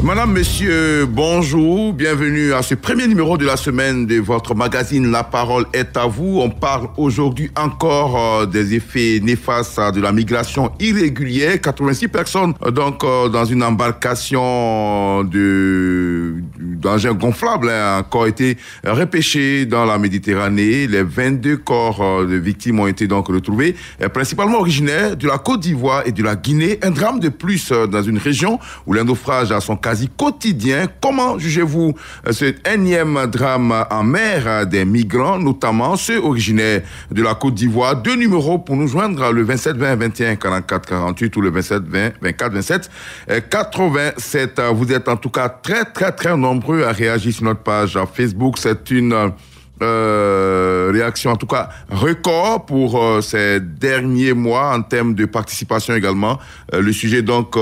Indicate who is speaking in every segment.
Speaker 1: Madame, monsieur, bonjour, bienvenue à ce premier numéro de la semaine de votre magazine La Parole est à vous. On parle aujourd'hui encore des effets néfastes de la migration irrégulière. 86 personnes dans une embarcation d'engins gonflables ont encore été repêchées dans la Méditerranée. Les 22 corps de victimes ont été donc retrouvés, principalement originaires de la Côte d'Ivoire et de la Guinée. Un drame de plus dans une région où les naufrages sont quasi quotidien. Comment jugez-vous cet énième drame en mer des migrants, notamment ceux originaires de la Côte d'Ivoire? Deux numéros pour nous joindre, le 27 20 21 44 48 ou le 27 20 24 27 87. Vous êtes en tout cas très nombreux à réagir sur notre page Facebook. C'est une réaction en tout cas record pour ces derniers mois en termes de participation également. Le sujet donc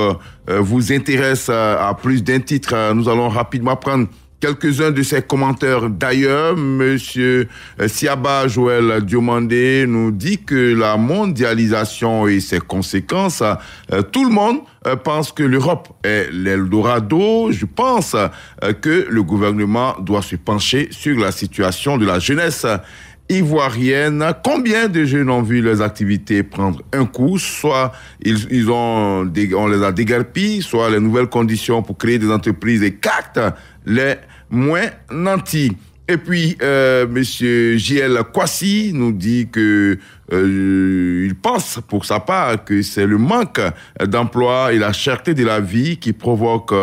Speaker 1: vous intéresse à plus d'un titre. Nous allons rapidement prendre quelques-uns de ces commentaires. D'ailleurs, Monsieur Siaba Joël Diomandé nous dit que la mondialisation et ses conséquences, tout le monde pense que l'Europe est l'Eldorado. Je pense que le gouvernement doit se pencher sur la situation de la jeunesse ivoirienne. Combien de jeunes ont vu leurs activités prendre un coup? Soit on les a déguerpis, soit les nouvelles conditions pour créer des entreprises écartent les moins nantis. Et puis, Monsieur J.L. Kwasi nous dit que il pense pour sa part que c'est le manque d'emploi et la cherté de la vie qui provoque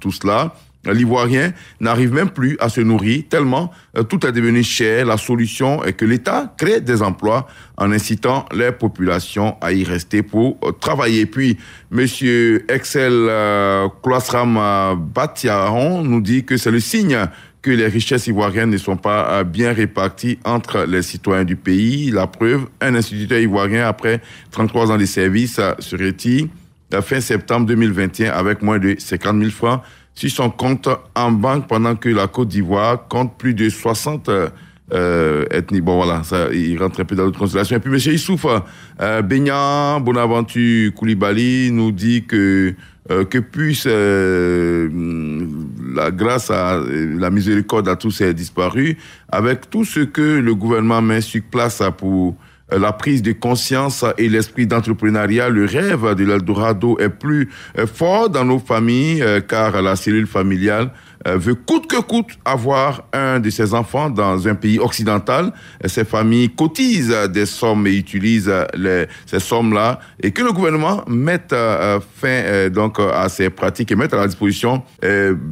Speaker 1: tout cela. L'Ivoirien n'arrive même plus à se nourrir tellement tout est devenu cher. La solution est que l'État crée des emplois en incitant les populations à y rester pour travailler. Puis, Monsieur Excel Kloasram Batiaron nous dit que c'est le signe que les richesses ivoiriennes ne sont pas bien réparties entre les citoyens du pays. La preuve, un instituteur ivoirien, après 33 ans de service, se retire fin septembre 2021 avec moins de 50 000 francs sur son compte en banque, pendant que la Côte d'Ivoire compte plus de 60 ethnies. Bon, voilà, ça, il rentre un peu dans l'autre constellation. Et puis, M. Issouf Beignan Bonaventure Koulibaly nous dit que puisse la grâce à la miséricorde à tous ces disparus, avec tout ce que le gouvernement met sur place pour la prise de conscience et l'esprit d'entrepreneuriat, le rêve de l'Eldorado est plus fort dans nos familles, car la cellule familiale veut coûte que coûte avoir un de ses enfants dans un pays occidental. Ces familles cotisent des sommes et utilisent ces sommes-là, et que le gouvernement mette fin donc à ces pratiques et mette à la disposition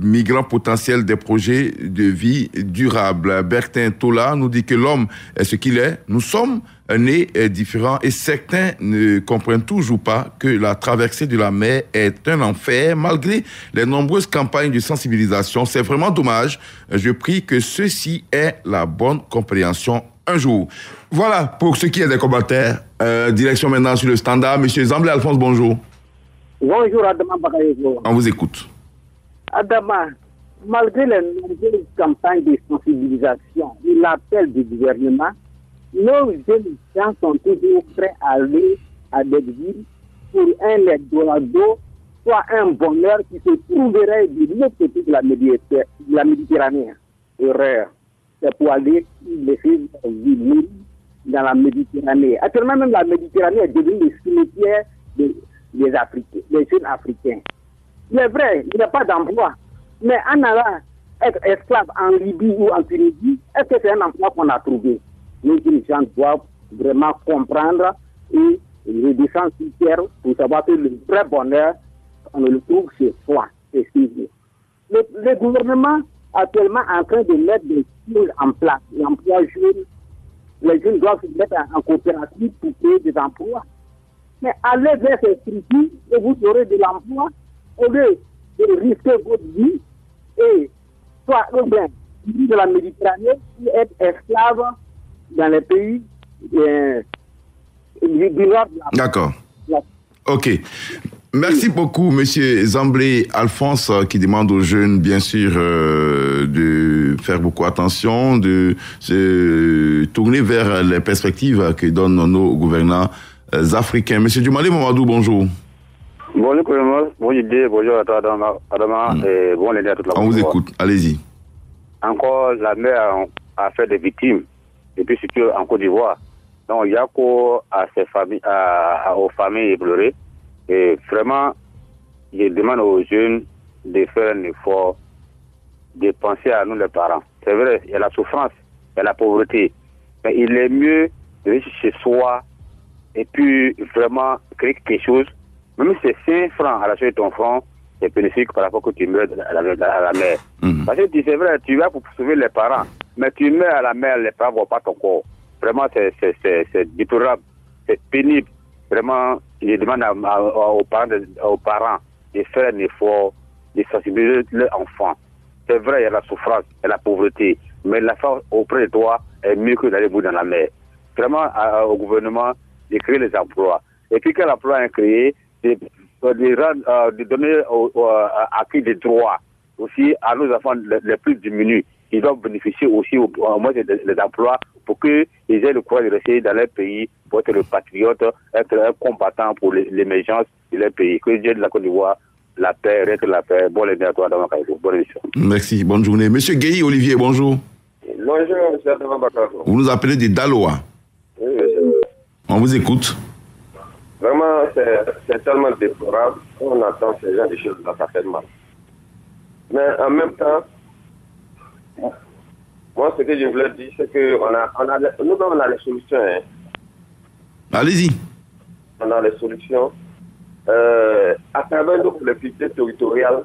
Speaker 1: migrants potentiels des projets de vie durable. Bertin Tola nous dit que l'homme est ce qu'il est. Nous sommes nés différents et certains ne comprennent toujours pas que la traversée de la mer est un enfer malgré les nombreuses campagnes de sensibilisation. C'est vraiment dommage. Je prie que ceci ait la bonne compréhension un jour. Voilà pour ce qui est des commentaires. Direction maintenant sur le standard. Monsieur Zamblé Alphonse, bonjour.
Speaker 2: Bonjour Adama Bakayevo.
Speaker 1: On vous écoute.
Speaker 2: Adama, malgré les nombreuses campagnes de sensibilisation et l'appel du gouvernement, nos jeunes gens sont toujours prêts à aller à des villes pour un Eldorado, soit un bonheur qui se trouverait de l'autre côté de la Méditerranée. Erreur. C'est pour aller laisser vivre dans la Méditerranée. Actuellement, même la Méditerranée est devenue le cimetière des Africains, des jeunes Africains. Il est vrai, il n'y a pas d'emploi. Mais en allant être esclave en Libye ou en Tunisie, est-ce que c'est un emploi qu'on a trouvé? Les gens doivent vraiment comprendre et redescendre sur terre pour savoir que le vrai bonheur, on le trouve chez soi. Le gouvernement actuellement est en train de mettre des choses en place. L'emploi jeune, les jeunes doivent se mettre en coopérative pour créer des emplois. Mais allez vers ces structures et vous aurez de l'emploi au lieu de risquer votre vie et soit de la Méditerranée ou être esclave dans les pays du nord.
Speaker 1: D'accord. Ok. Merci beaucoup, Monsieur Zamblé Alphonse, qui demande aux jeunes, bien sûr, de faire beaucoup attention, de se tourner vers les perspectives que donnent nos gouvernants africains. Monsieur Dioumale Mamadou, bonjour.
Speaker 3: Bonjour, Colombo. Bonjour à toi, Adama, et bon lundi à toute la
Speaker 1: On vous écoute, allez-y.
Speaker 3: Encore, la mer a fait des victimes, et puis surtout en Côte d'Ivoire. Donc, il y a qu'à ces familles, aux familles éplorées. Et vraiment, je demande aux jeunes de faire un effort, de penser à nous les parents. C'est vrai, il y a la souffrance, il y a la pauvreté. Mais il est mieux de rester chez soi et puis vraiment créer quelque chose. Même si c'est 5 francs à la suite de ton front, c'est bénéfique par rapport que tu meurs à la mer. Parce que c'est vrai, tu vas pour sauver les parents, mais tu meurs à la mer, les parents ne voient pas ton corps. Vraiment, c'est déplorable, c'est pénible. Vraiment, je demande aux parents de faire un effort, de sensibiliser leurs enfants. C'est vrai, il y a la souffrance, il y a la pauvreté, mais la force auprès de toi est mieux que d'aller mourir dans la mer. Vraiment, au gouvernement de créer les emplois. Et puis, quand l'emploi est créé, de donner à qui des droits aussi à nos enfants les plus diminués. Ils doivent bénéficier aussi au moins des emplois pour qu'ils aient le courage de rester dans leur pays, pour être le patriote, être un combattant pour l'émergence de leur pays. Que Dieu de la Côte d'Ivoire, la paix, reste la paix. Bon lundi à toi, Adama Kaïdou. Bonne émission.
Speaker 1: Merci, bonne journée. Monsieur Gueye Olivier, bonjour.
Speaker 4: Bonjour, monsieur Adama Bakako.
Speaker 1: Vous nous appelez des Daloa.
Speaker 4: Oui, monsieur.
Speaker 1: On vous écoute.
Speaker 4: Vraiment, c'est tellement déplorable qu'on entend ces gens des choses dans ça fait mal. Mais en même temps, moi, ce que je voulais dire, c'est que nous, on a les solutions. Hein.
Speaker 1: Allez-y.
Speaker 4: On a les solutions. À travers nos collectivités territoriales,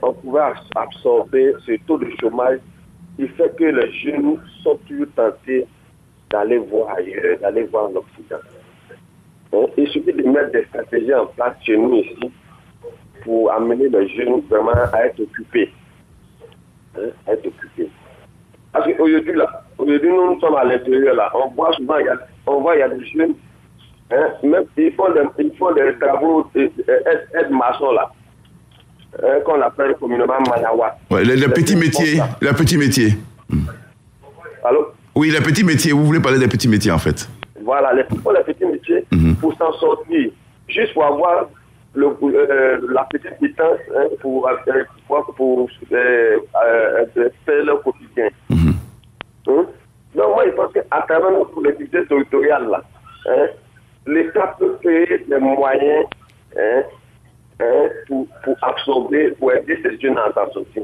Speaker 4: on pouvait absorber ce taux de chômage qui fait que les jeunes sont toujours tentés d'aller voir ailleurs, d'aller voir l'Occident. Il suffit de mettre des stratégies en place chez nous ici pour amener les jeunes vraiment à être occupés. Parce qu'aujourd'hui, nous sommes à l'intérieur là. On voit souvent, il y a des jeunes, même ils font des travaux aide-maçons là, qu'on appelle communément Manawat.
Speaker 1: Ouais, les petits métiers.
Speaker 4: Allô?
Speaker 1: Oui, les petits métiers. Vous voulez parler des petits métiers en fait?
Speaker 4: Voilà, les petits métiers, pour s'en sortir, juste pour avoir la petite distance pour faire leur quotidien. Donc moi, je pense qu'à travers nos collectivités territoriales, là, l'État peut créer des moyens pour absorber, pour aider ces jeunes à s'en sortir.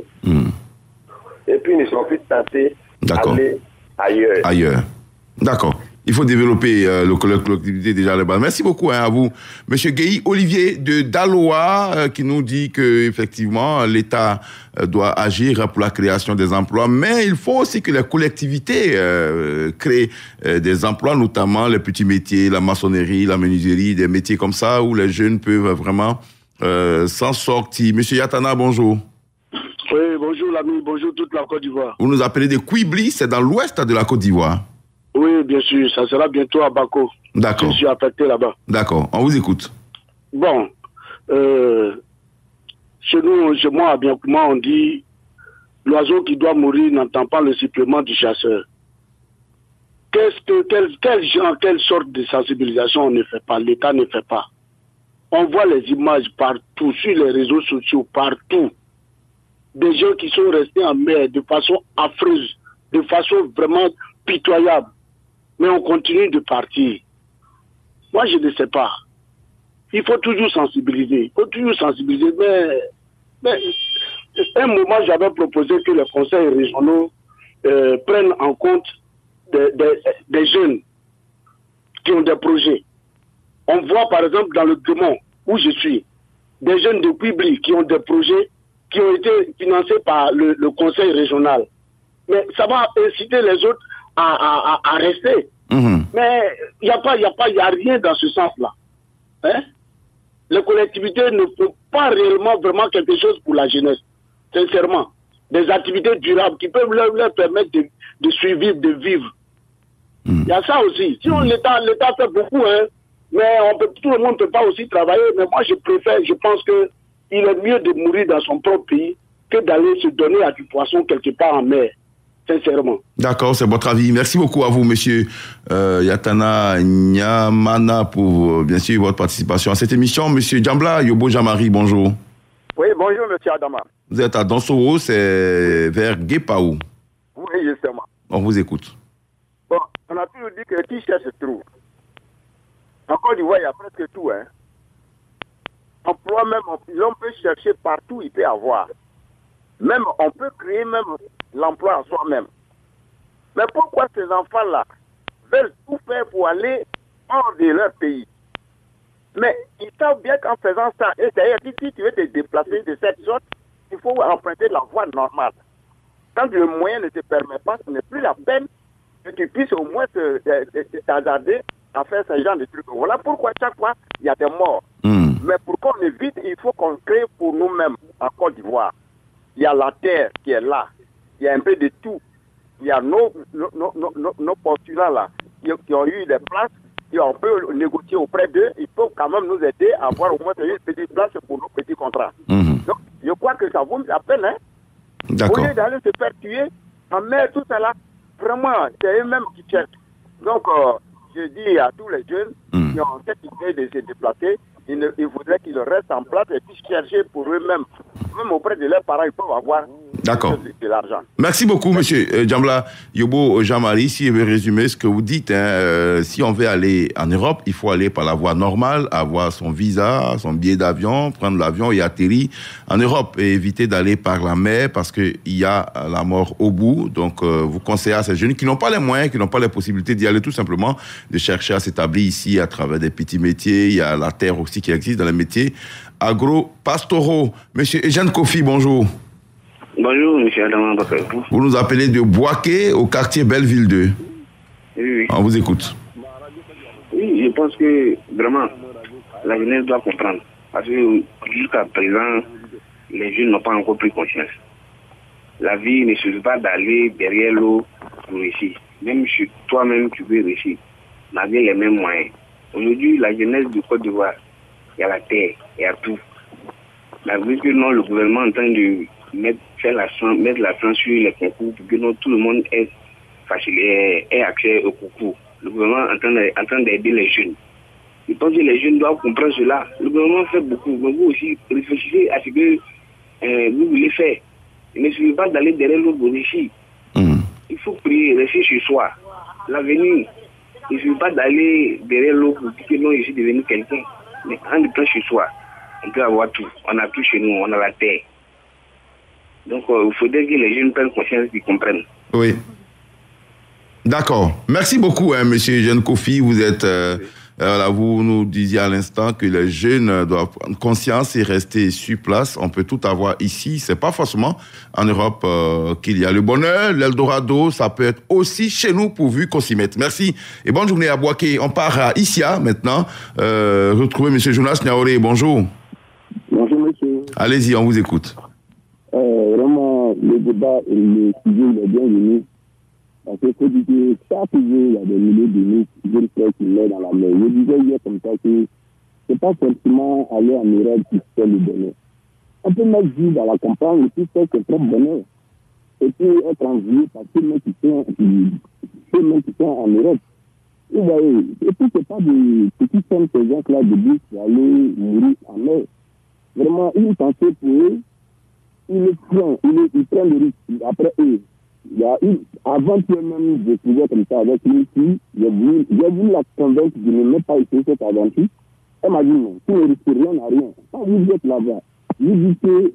Speaker 4: Et puis, ils ne sont plus tentés d'aller ailleurs.
Speaker 1: D'accord. Il faut développer le collectivité déjà là-bas. Merci beaucoup à vous. Monsieur Gueye Olivier de Daloa qui nous dit que effectivement l'État doit agir pour la création des emplois, mais il faut aussi que les collectivités créent des emplois, notamment les petits métiers, la maçonnerie, la menuiserie, des métiers comme ça où les jeunes peuvent vraiment s'en sortir. Monsieur Yatana, bonjour.
Speaker 5: Oui, bonjour l'ami, bonjour toute la Côte d'Ivoire.
Speaker 1: Vous nous appelez de Quibli, c'est dans l'ouest de la Côte d'Ivoire.
Speaker 5: Oui, bien sûr, ça sera bientôt à Bako.
Speaker 1: D'accord.
Speaker 5: Je suis affecté là-bas.
Speaker 1: D'accord, on vous écoute.
Speaker 5: Bon, chez moi, à Biencouma, on dit l'oiseau qui doit mourir n'entend pas le sifflement du chasseur. Quelle sorte de sensibilisation on ne fait pas, l'État ne fait pas? On voit les images partout, sur les réseaux sociaux, partout. Des gens qui sont restés en mer de façon affreuse, de façon vraiment pitoyable. Mais on continue de partir. Moi, je ne sais pas. Il faut toujours sensibiliser. Mais à un moment, j'avais proposé que les conseils régionaux prennent en compte des jeunes qui ont des projets. On voit par exemple dans le Guémont, où je suis, des jeunes de Quibli qui ont des projets qui ont été financés par le conseil régional. Mais ça va inciter les autres à rester. Mais il n'y a rien dans ce sens-là. Les collectivités ne font pas réellement vraiment quelque chose pour la jeunesse. Sincèrement. Des activités durables qui peuvent leur permettre de survivre, de vivre. Il y a ça aussi. Sinon, l'État fait beaucoup, mais tout le monde ne peut pas aussi travailler. Mais moi, je pense qu'il est mieux de mourir dans son propre pays que d'aller se donner à du poisson quelque part en mer. sincèrement.
Speaker 1: D'accord, c'est votre avis. Merci beaucoup à vous, monsieur Yatana Nyamana, pour bien sûr votre participation à cette émission. Monsieur Djambla Yobo Jamari, bonjour.
Speaker 6: Oui, bonjour, monsieur Adama.
Speaker 1: Vous êtes à Dansoro, c'est vers Guépaou.
Speaker 6: Oui, justement.
Speaker 1: On vous écoute.
Speaker 6: Bon, on a toujours dit que qui cherche trouve. En Côte d'Ivoire, il y a presque tout. Hein. Emploi même, on peut chercher partout, il peut avoir. Même, on peut créer même l'emploi en soi-même. Mais pourquoi ces enfants-là veulent tout faire pour aller hors de leur pays? Mais ils savent bien qu'en faisant ça, et d'ailleurs, si tu veux te déplacer de cette sorte, il faut emprunter la voie normale. Quand le moyen ne te permet pas, ce n'est plus la peine que tu puisses au moins t'hasarder à faire ce genre de trucs. Voilà pourquoi chaque fois, il y a des morts. Mais pour qu'on évite, il faut qu'on crée pour nous-mêmes en Côte d'Ivoire. Il y a la terre qui est là. Il y a un peu de tout. Il y a nos postulats là qui ont eu des places. Et on peut négocier auprès d'eux. Ils peuvent quand même nous aider à avoir au moins une petite place pour nos petits contrats. Donc, je crois que ça vaut la peine. Hein?
Speaker 1: D'accord.
Speaker 6: Au lieu d'aller se faire tuer, en mer, tout ça là, vraiment, c'est eux-mêmes qui cherchent. Donc, je dis à tous les jeunes qui ont cette idée de se déplacer, il faudrait qu'ils restent en place et puissent chercher pour eux-mêmes. Même auprès de leurs parents, ils peuvent avoir de l'argent.
Speaker 1: Merci beaucoup, monsieur Djambla Yobo Jamari. Si je veux résumer ce que vous dites, si on veut aller en Europe, il faut aller par la voie normale, avoir son visa, son billet d'avion, prendre l'avion et atterrir en Europe et éviter d'aller par la mer parce qu'il y a la mort au bout. Donc, vous conseillez à ces jeunes qui n'ont pas les moyens, qui n'ont pas les possibilités d'y aller tout simplement, de chercher à s'établir ici à travers des petits métiers. Il y a la terre aussi qui existe dans les métiers agro-pastoraux. Monsieur Eugène Kofi, bonjour.
Speaker 7: Bonjour, monsieur Adama Bakar.
Speaker 1: Vous nous appelez de Boaké au quartier Belleville 2.
Speaker 7: Oui.
Speaker 1: On vous écoute.
Speaker 7: Oui, je pense que vraiment, la jeunesse doit comprendre. Parce que jusqu'à présent, les jeunes n'ont pas encore pris conscience. La vie ne suffit pas d'aller derrière l'eau pour réussir. Même si toi-même tu veux réussir, malgré les mêmes moyens. Aujourd'hui, la jeunesse du Côte d'Ivoire, il y a la terre, il y a tout. Malgré que non, le gouvernement est en train de mettre l'accent sur les concours pour que non, tout le monde ait accès au concours. Le gouvernement est en train d'aider les jeunes. Je pense que les jeunes doivent comprendre cela. Le gouvernement fait beaucoup, mais vous aussi réfléchissez à ce que vous voulez faire. Il ne suffit pas d'aller derrière l'autre pour réussir. Il faut prier, rester chez soi. L'avenir, il ne suffit pas d'aller derrière l'autre pour dire que non, je suis devenu quelqu'un. Mais en étant chez soi, on peut avoir tout. On a tout chez nous, on a la terre. Donc, il faudrait que les jeunes prennent conscience et comprennent.
Speaker 1: Oui. D'accord. Merci beaucoup, monsieur Eugène Kofi. Vous êtes... vous nous disiez à l'instant que les jeunes doivent prendre conscience et rester sur place. On peut tout avoir ici. C'est pas forcément en Europe qu'il y a le bonheur. L'Eldorado, ça peut être aussi chez nous pourvu qu'on s'y mette. Merci et bonne journée à Boaké. On part à Issia maintenant. Retrouver monsieur Jonas Niaoré. Bonjour.
Speaker 5: Bonjour, monsieur.
Speaker 1: Allez-y, on vous écoute.
Speaker 5: Vraiment, le débat et le sujet est bienvenu. Parce qu'il faut dire que chaque jour, il y a des milliers de nous qui mettent dans la mer. Je disais hier comme ça que c'est pas forcément aller en Europe qui fait le bonheur. On peut mettre vivre dans la campagne et puis faire son propre bonheur. Et puis être envié par ceux qui sont en Europe. Vous voyez, et puis c'est pas des petits sommes ces gens-là de but pour aller mourir en mer. Vraiment, une pensée pour eux, ils prennent le risque après eux. Avant que même je pouvais comme ça avec une fille, j'ai voulu la convaincre de ne même pas essayer cette aventure. Elle m'a dit non, tu ne risques rien à rien. Quand vous êtes là-bas, vous dites que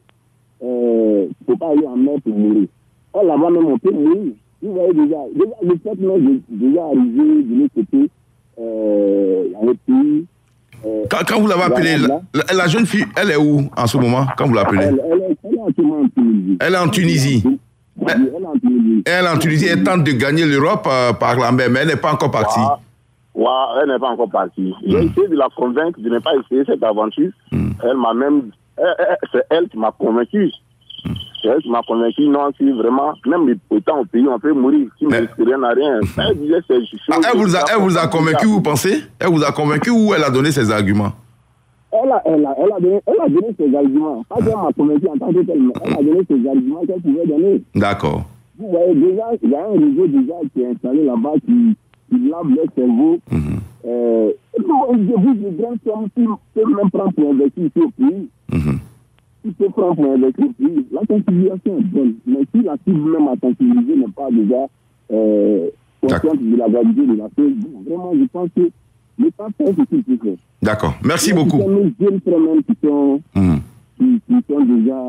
Speaker 5: ne faut pas aller en mer pour mourir. Or là-bas même on peut mourir. Vous voyez déjà le fait même déjà arrivé de l'autre côté, dans le pays.
Speaker 1: Quand vous l'avez appelée, la jeune fille, elle est où en ce moment, quand vous l'appelez? Elle est en Tunisie. Elle est en Tunisie, elle tente de gagner l'Europe par la mer, mais elle n'est pas encore partie.
Speaker 5: Elle n'est pas encore partie. J'ai essayé de la convaincre de ne pas essayer cette aventure. Elle m'a même... c'est elle qui m'a convaincu. C'est elle qui m'a convaincu, non, si vraiment, même étant au pays, on peut mourir. Si on ne risque rien à rien. Elle disait ces choses...
Speaker 1: Elle vous a convaincu, vous pensez? Elle vous a convaincu ou elle a donné ses arguments?
Speaker 5: Elle a donné ses arguments. Pas qu'elle m'a convaincu en tant que tel, mais elle a donné ses arguments qu'elle pouvait donner.
Speaker 1: D'accord.
Speaker 8: Vous voyez déjà, il y a un réseau déjà qui est installé là-bas qui lave leur cerveau. Des grandes sommes qui peuvent même prendre pour investir ici au pays. Qui peuvent prendre pour investir au pays. La sensibilisation est bonne. Mais si la cible même à sensibiliser n'est pas déjà consciente de la gravité de la chose, vraiment, je pense que l'État fait ce qu'il peut faire.
Speaker 1: D'accord. Merci beaucoup.
Speaker 8: Il y a des jeunes frères même qui sont déjà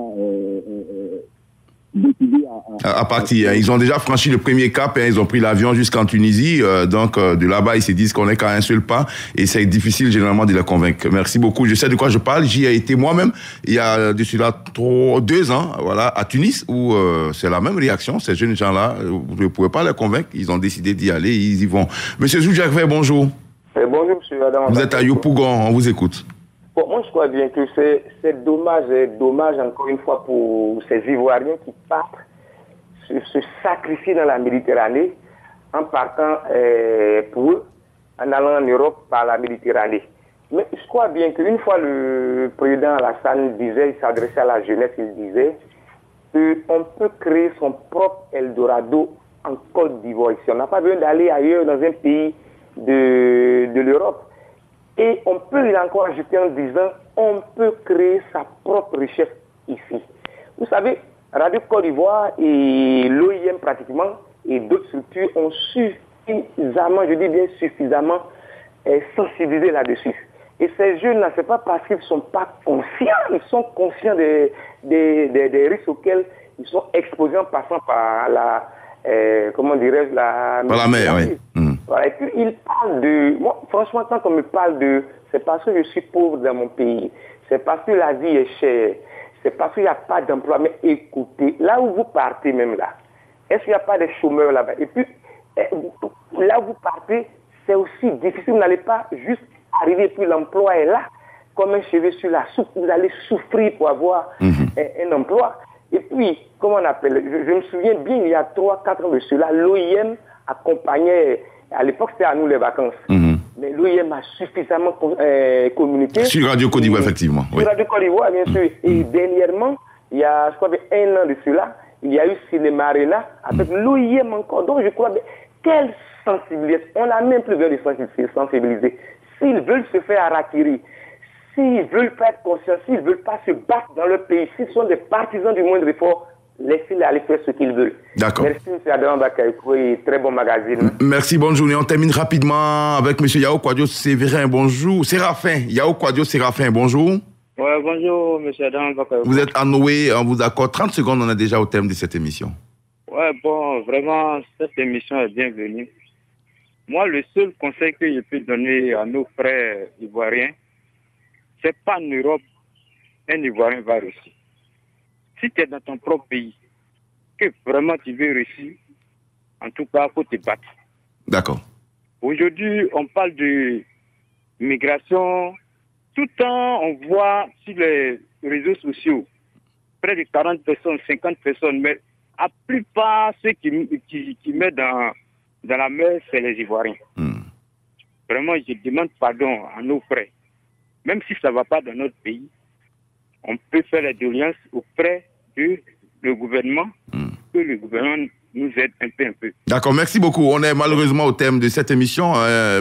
Speaker 8: décidés
Speaker 1: à partir. Ils ont déjà franchi le premier cap, ils ont pris l'avion jusqu'en Tunisie. Donc, de là-bas, ils se disent qu'on n'est qu'à un seul pas et c'est difficile généralement de les convaincre. Merci beaucoup. Je sais de quoi je parle. J'y ai été moi-même il y a de cela 2 ans, voilà, à Tunis, où c'est la même réaction. Ces jeunes gens-là, vous ne pouvez pas les convaincre. Ils ont décidé d'y aller, ils y vont. Monsieur Zoujakvé, bonjour.
Speaker 9: Bonjour, monsieur Adam.
Speaker 1: Vous êtes à Yopougon, on vous écoute.
Speaker 9: Bon, moi, je crois bien que c'est dommage encore une fois pour ces Ivoiriens qui partent se sacrifier dans la Méditerranée en partant pour eux, en allant en Europe par la Méditerranée. Mais je crois bien qu'une fois le président Alassane disait, il s'adressait à la jeunesse, il disait qu'on peut créer son propre Eldorado en Côte d'Ivoire. Ici, on n'a pas besoin d'aller ailleurs dans un pays de l'Europe. Et on peut, il a encore ajouté en disant, on peut créer sa propre richesse ici. Vous savez, Radio Côte d'Ivoire et l'OIM pratiquement, et d'autres structures ont suffisamment, je dis bien suffisamment, sensibilisé là-dessus. Et ces jeunes-là, c'est pas parce qu'ils ne sont pas conscients, ils sont conscients des risques auxquels ils sont exposés en passant par la, comment dirais-je,
Speaker 1: par la mer, oui.
Speaker 9: Voilà. Et puis, il parle de... Moi, franchement, quand on me parle de... C'est parce que je suis pauvre dans mon pays. C'est parce que la vie est chère. C'est parce qu'il n'y a pas d'emploi. Mais écoutez, là où vous partez même là, est-ce qu'il n'y a pas de chômeurs là-bas? Et puis, là où vous partez, c'est aussi difficile. Vous n'allez pas juste arriver et puis l'emploi est là. Comme un cheveu sur la soupe. Vous allez souffrir pour avoir un emploi. Et puis, comment on appelle? Je me souviens bien, il y a 3-4 ans de cela, l'OIM accompagnait... À l'époque, c'était à nous les vacances. Mais l'OIM a suffisamment communiqué.
Speaker 1: Sur Radio Côte d'Ivoire, effectivement.
Speaker 9: Sur Radio Côte d'Ivoire, bien sûr. Et dernièrement, il y a, je crois, 1 an de cela, il y a eu Cinéma Arena avec l'OIM encore. Donc, je crois, quelle sensibilisation. On n'a même plus besoin de sensibiliser. S'ils veulent se faire harakiri, s'ils ne veulent pas être conscients, s'ils ne veulent pas se battre dans leur pays, s'ils sont des partisans du moindre effort, laissez-les aller faire ce qu'ils veulent.
Speaker 1: D'accord.
Speaker 9: Merci, M. Adam Bakayoko, et très bon magazine.
Speaker 1: Merci, bonne journée. On termine rapidement avec M. Yao Kwadio Séverin. Bonjour. Séraphin. Yao Kwadio Séraphin, bonjour.
Speaker 10: Ouais, bonjour, M. Adam Bakayoko.
Speaker 1: Vous êtes à Noé, on vous accorde 30 secondes, on est déjà au thème de cette émission.
Speaker 10: Ouais, bon, vraiment, cette émission est bienvenue. Moi, le seul conseil que je peux donner à nos frères ivoiriens, c'est pas en Europe, un Ivoirien va réussir. Si tu es dans ton propre pays, que vraiment tu veux réussir, en tout cas, il faut te battre.
Speaker 1: D'accord.
Speaker 10: Aujourd'hui, on parle de migration. Tout le temps, on voit sur les réseaux sociaux près de 40 personnes, 50 personnes, mais la plupart, ceux qui mettent dans la mer, c'est les Ivoiriens. Vraiment, je demande pardon à nos frères. Même si ça ne va pas dans notre pays, on peut faire la doléance auprès du gouvernement, que le gouvernement nous aide un peu.
Speaker 1: D'accord, merci beaucoup. On est malheureusement au thème de cette émission,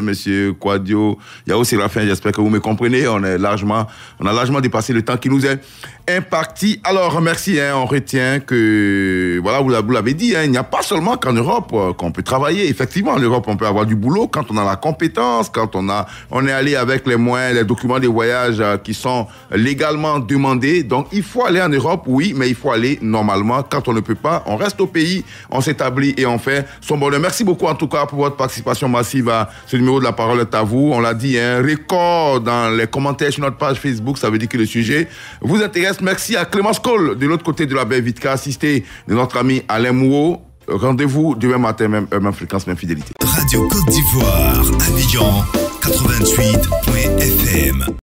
Speaker 1: Monsieur Kwadio Yao Séraphin, j'espère que vous me comprenez. On a largement dépassé le temps qui nous est imparti. Alors, merci, on retient que, voilà, vous l'avez dit, il n'y a pas seulement qu'en Europe qu'on peut travailler. Effectivement, en Europe, on peut avoir du boulot quand on a la compétence, quand on est allé avec les moyens, les documents de voyage qui sont légalement demandés. Donc, il faut aller en Europe, oui, mais il faut aller normalement. Quand on ne peut pas, on reste au pays, on s'établit et on fait son bonheur. Merci beaucoup, en tout cas, pour votre participation massive à ce numéro de La Parole est à vous. On l'a dit, un record dans les commentaires sur notre page Facebook. Ça veut dire que le sujet vous intéresse. Merci à Clémence Cole, de l'autre côté de la baie Vitka, assisté de notre ami Alain Mouot. Rendez-vous demain matin, même fréquence, même fidélité.
Speaker 11: Radio Côte d'Ivoire, Abidjan, 88.fm.